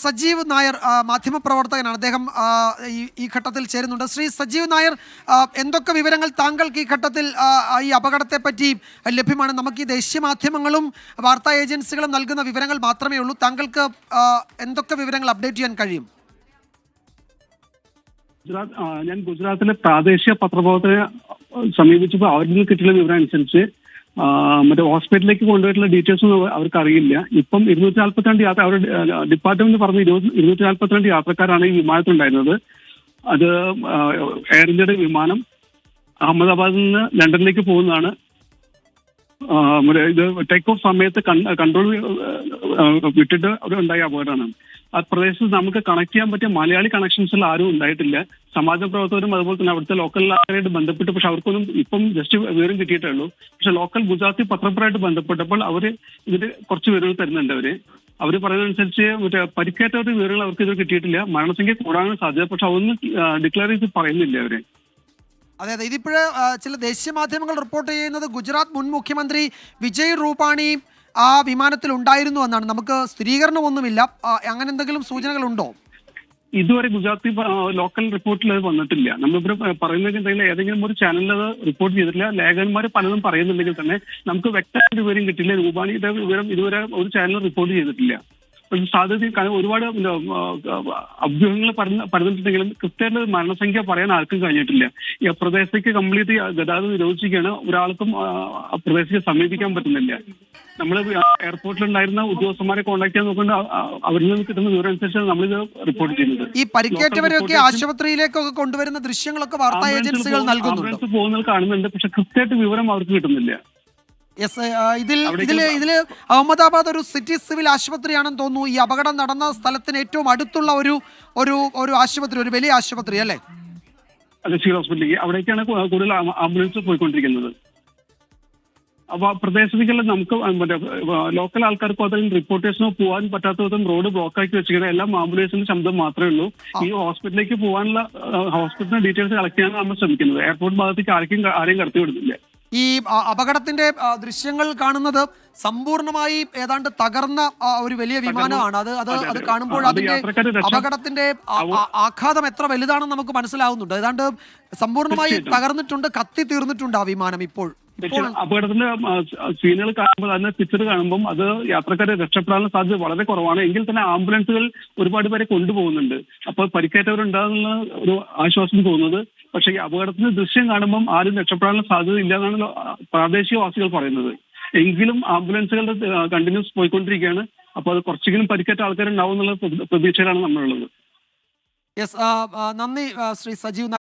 സജീവ് നായർ മാധ്യമപ്രവർത്തകനാണ്. അദ്ദേഹം ഈ ഘട്ടത്തിൽ ചേരുന്നുണ്ട്. ശ്രീ സജീവ് നായർ, എന്തൊക്കെ വിവരങ്ങൾ താങ്കൾക്ക് ഈ ഘട്ടത്തിൽ ഈ അപകടത്തെ പറ്റി ലഭ്യമാണ്? നമുക്ക് ഈ ദേശീയ മാധ്യമങ്ങളും വാർത്താ ഏജൻസികളും നൽകുന്ന വിവരങ്ങൾ മാത്രമേ ഉള്ളൂ. താങ്കൾക്ക് എന്തൊക്കെ വിവരങ്ങൾ അപ്ഡേറ്റ് ചെയ്യാൻ കഴിയും? ഞാൻ ഗുജറാത്തിലെ പ്രാദേശിക പത്രപ്രവർത്തകരെ സമീപിച്ചപ്പോൾ അവരിൽ നിന്ന് കിട്ടിയ വിവരം അനുസരിച്ച് മറ്റേ ഹോസ്പിറ്റലിലേക്ക് കൊണ്ടുപോയിട്ടുള്ള ഡീറ്റെയിൽസ് ഒന്നും അവർക്ക് അറിയില്ല. ഇപ്പം 242 യാത്ര അവരുടെ ഡിപ്പാർട്ട്മെന്റ് പറഞ്ഞ 242 യാത്രക്കാരാണ് ഈ വിമാനത്തിലുണ്ടായിരുന്നത്. അത് എയർ ഇന്ത്യയുടെ വിമാനം അഹമ്മദാബാദിൽ നിന്ന് ലണ്ടനിലേക്ക് പോകുന്നതാണ്. ഇത് ടേക്ക് ഓഫ് സമയത്ത് കൺട്രോൾ വിട്ടിട്ട് അവിടെ ഉണ്ടായ അപകടമാണ്. ആ പ്രദേശത്ത് നമുക്ക് കണക്ട് ചെയ്യാൻ പറ്റിയ മലയാളി കണക്ഷൻസിൽ ആരും ഉണ്ടായിട്ടില്ല. സമാജ പ്രവർത്തകരും അതുപോലെ തന്നെ അവിടുത്തെ ലോക്കൽ ആൾക്കാരായിട്ട് ബന്ധപ്പെട്ട്, പക്ഷെ അവർക്കൊന്നും ഇപ്പം ജസ്റ്റ് വിവരം കിട്ടിയിട്ടേ ഉള്ളൂ. പക്ഷെ ലോക്കൽ ഗുജറാത്തി പത്രപ്പരമായിട്ട് ബന്ധപ്പെട്ടപ്പോൾ അവര് ഇതിന് കുറച്ച് വിവരങ്ങൾ തരുന്നുണ്ട്. അവര് പറയുന്നതനുസരിച്ച് മറ്റേ പരിക്കേറ്റവരുടെ വിവരങ്ങൾ അവർക്ക് ഇത് കിട്ടിയിട്ടില്ല. മരണസംഖ്യ കൂടാനാണ് സാധ്യത, പക്ഷെ അതൊന്നും ഡിക്ലെയർ ചെയ്ത് പറയുന്നില്ല അവര്. അതെ, ഇതിപ്പോഴ് ചില ദേശീയ മാധ്യമങ്ങൾ റിപ്പോർട്ട് ചെയ്യുന്നത് ഗുജറാത്ത് മുൻ മുഖ്യമന്ത്രി വിജയ് റൂപാണി ആ വിമാനത്തിൽ ഉണ്ടായിരുന്നു എന്നാണ്. നമുക്ക് സ്ഥിരീകരണമൊന്നുമില്ല. അങ്ങനെ എന്തെങ്കിലും സൂചനകളുണ്ടോ? ഇതുവരെ ഗുജറാത്തി ലോക്കൽ റിപ്പോർട്ടിൽ അത് വന്നിട്ടില്ല. നമ്മളിവിടെ പറയുന്നതെങ്കിൽ ഏതെങ്കിലും ഒരു ചാനലിൽ അത് റിപ്പോർട്ട് ചെയ്തിട്ടില്ല. ലേഖകന്മാർ പലതും പറയുന്നുണ്ടെങ്കിൽ തന്നെ നമുക്ക് വ്യക്തമായ വിവരം കിട്ടില്ല. രൂപാണിയുടെ വിവരം ഇതുവരെ ഒരു ചാനൽ റിപ്പോർട്ട് ചെയ്തിട്ടില്ല. സാധ്യത ഒരുപാട് അഭ്യൂഹങ്ങൾ പറഞ്ഞിട്ടുണ്ടെങ്കിലും കൃത്യമായിട്ട് മരണസംഖ്യ പറയാൻ ആർക്കും കഴിഞ്ഞിട്ടില്ല. ഈ പ്രദേശത്തേക്ക് കംപ്ലീറ്റ് ഗതാഗതം നിരോധിക്കുകയാണ്. ഒരാൾക്കും പ്രദേശത്തേക്ക് സമീപിക്കാൻ പറ്റുന്നില്ല. നമ്മൾ എയർപോർട്ടിലുണ്ടായിരുന്ന ഉദ്യോഗസ്ഥന്മാരെ കോൺടാക്ട് ചെയ്യാൻ നോക്കുന്നുണ്ട്. അവരിൽ നിന്ന് കിട്ടുന്ന വിവരം അനുസരിച്ചാണ് നമ്മളിത് റിപ്പോർട്ട് ചെയ്യുന്നത്. ഈ പരിക്കേറ്റവരൊക്കെ ആശുപത്രിയിലേക്കൊക്കെ കൊണ്ടുവരുന്ന ദൃശ്യങ്ങളൊക്കെ വാർത്താ ഏജൻസികൾ നൽകുന്നുണ്ട്. ആംബുലൻസ് പോകുന്നത് കാണുന്നുണ്ട്, പക്ഷെ കൃത്യമായിട്ട് വിവരം അവർക്ക് കിട്ടുന്നില്ല. ഇതില് അഹമ്മദാബാദ് ഒരു സിറ്റി സിവിൽ ആശുപത്രിയാണെന്ന് തോന്നുന്നു. ഈ അപകടം നടന്ന സ്ഥലത്തിന് ഏറ്റവും അടുത്തുള്ള ഒരു ആശുപത്രി, ഒരു വലിയ ആശുപത്രി അല്ലേ? അതെ, സിവിൽ ഹോസ്പിറ്റലിലേക്ക് അവിടേക്കാണ് കൂടുതൽ ആംബുലൻസ് പോയിക്കൊണ്ടിരിക്കുന്നത്. അപ്പൊ പ്രദേശത്തേക്കുള്ള നമുക്ക് മറ്റേ ലോക്കൽ ആൾക്കാർക്കോ അതിൽ റിപ്പോർട്ടേഴ്സിനോ പോകാൻ പറ്റാത്ത വിധം റോഡ് ബ്ലോക്ക് ആക്കി വെച്ചിരിക്കുന്നത്. എല്ലാം ആംബുലൻസിന്റെ ശബ്ദം മാത്രമേ ഉള്ളൂ. ഈ ഹോസ്പിറ്റലിലേക്ക് പോകാനുള്ള ഹോസ്പിറ്റലിന്റെ ഡീറ്റെയിൽസ് കളക്ട് ചെയ്യാനാണ് നമ്മൾ ശ്രമിക്കുന്നത്. എയർപോർട്ട് ഭാഗത്തേക്ക് ആരെയും കടത്തി വിടുന്നില്ല. ഈ അപകടത്തിന്റെ ദൃശ്യങ്ങൾ കാണുന്നത് സമ്പൂർണമായി ഏതാണ്ട് തകർന്ന ഒരു വലിയ വിമാനമാണ്. അത് കാണുമ്പോൾ അതിന്റെ അപകടത്തിന്റെ ആഘാതം എത്ര വലുതാണെന്ന് നമുക്ക് മനസ്സിലാവുന്നുണ്ട്. ഏതാണ്ട് സമ്പൂർണമായി തകർന്നിട്ടുണ്ട്, കത്തി തീർന്നിട്ടുണ്ട് ആ വിമാനം. ഇപ്പോൾ അപകടത്തിന്റെ സീനുകൾ കാണുമ്പോൾ, അതിന്റെ പിക്ചർ കാണുമ്പോൾ അത് യാത്രക്കാരെ രക്ഷപ്പെടാനുള്ള സാധ്യത വളരെ കുറവാണ്. എങ്കിൽ തന്നെ ആംബുലൻസുകൾ ഒരുപാട് പേരെ കൊണ്ടുപോകുന്നുണ്ട്. അപ്പോൾ പരിക്കേറ്റവരുണ്ടാകുന്ന ഒരു ആശ്വാസം തോന്നുന്നത്. പക്ഷേ ഈ അപകടത്തിന്റെ ദൃശ്യം കാണുമ്പോൾ ആരും രക്ഷപ്പെടാനുള്ള സാധ്യത ഇല്ല എന്നാണ് പ്രാദേശികവാസികൾ പറയുന്നത്. എങ്കിലും ആംബുലൻസുകളുടെ കണ്ടിന്യൂസ് പോയിക്കൊണ്ടിരിക്കുകയാണ്. അപ്പോൾ അത് കുറച്ചെങ്കിലും പരിക്കേറ്റ ആൾക്കാരുണ്ടാവും എന്നുള്ള പ്രതീക്ഷയിലാണ് നമ്മളുള്ളത്. നന്ദി ശ്രീ സജീവ്.